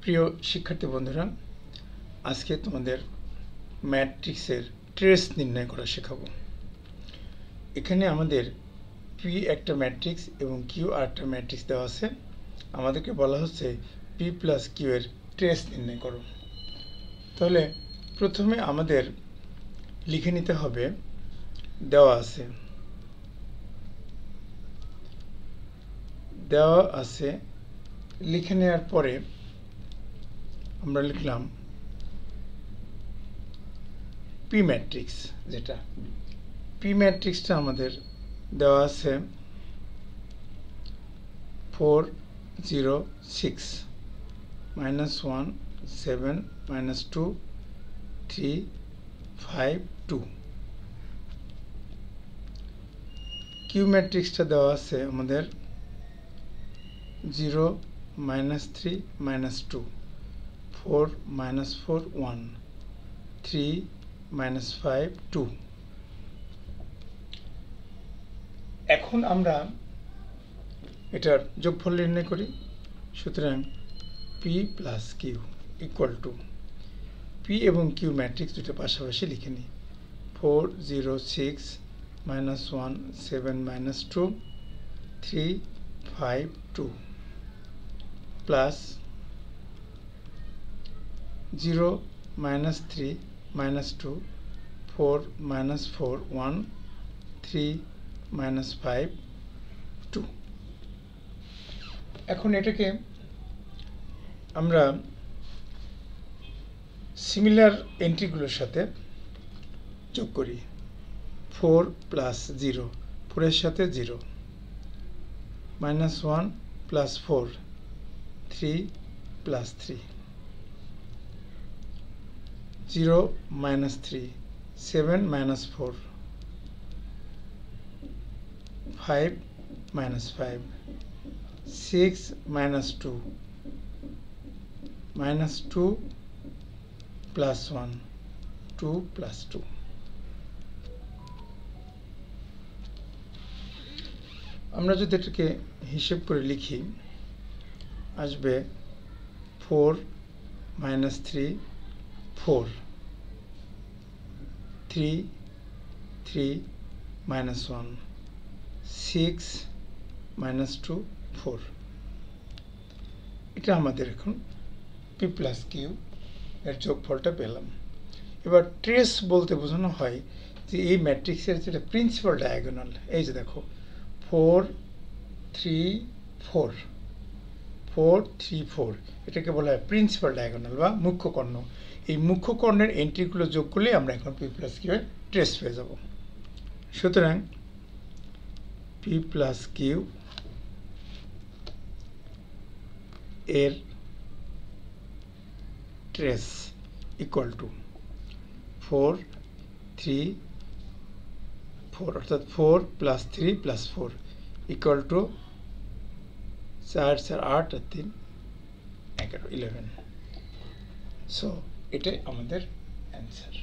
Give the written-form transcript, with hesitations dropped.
প্রিয় শিক্ষার্থী বন্ধুরা, আজকে তোমাদের ম্যাট্রিক্সের ট্রেস নির্ণয় করা শেখাবো। এখানে আমাদের পি একটা ম্যাট্রিক্স এবং কিউ আরেকটা ম্যাট্রিক্স দেওয়া আছে। আমাদেরকে বলা হচ্ছে পি প্লাস কিউ এর ট্রেস নির্ণয় করো। তাহলে প্রথমে আমাদের লিখে নিতে হবে, দেওয়া আছে লিখে নেওয়ার পরে আমরা লিখলাম পি ম্যাট্রিক্স। যেটা পি ম্যাট্রিক্সটা আমাদের দেওয়া আছে 4 0 6 -1 7 -2 3 5 2। কিউ ম্যাট্রিক্সটা দেওয়া আছে আমাদের 0 -3 -2 4 -4 1 3 -5 2। এখন আমরা এটার যোগফল নির্ণয় করি। সুতরাং P plus Q equal to P এবং কিউ ম্যাট্রিক্স দুটো পাশাপাশি লিখে নিই। 4 0 6 -1 7 -2 3 5 2 প্লাস 0 -3 -2 4 -4 1 3 -5 2। এখন এটাকে আমরা সিমিলার এন্ট্রিগুলোর সাথে যোগ করি। 4 প্লাস 0 4 এর সাথে 0 -1 প্লাস 4 3 প্লাস 3 0 -3 7 -4 5 -5 6 -2 -2 plus 1 2 plus 2। আমরা যদি এটাকে হিসেব করে লিখি, আসবে 4 -3 4 3 3 -1 6 -2 4। এটা আমাদের এখন পি প্লাস কিউ এর যোগফলটা পেলাম। এবার ট্রেস বলতে বোঝানো হয় যে এই ম্যাট্রিক্সের যেটা প্রিন্সিপাল ডায়াগোনাল, এই যে দেখো 4 3 4 4 3 4, এটাকে বলা হয় প্রিন্সিপাল ডায়াগোনাল বা মুখ্য কর্ণ। এই মুখ্য কর্ণের এন্ট্রিগুলো যোগ করলে আমরা এখন পি প্লাস কিউ এর ট্রেস পেয়ে যাব। সুতরাং পি প্লাস কিউ এর ট্রেস ইকুয়াল টু 4 3 4, অর্থাৎ 4 প্লাস 3 প্লাস 4 ইকুয়াল টু 4 4 8 আর 3 11 11। সো এটাই আমাদের অ্যান্সার।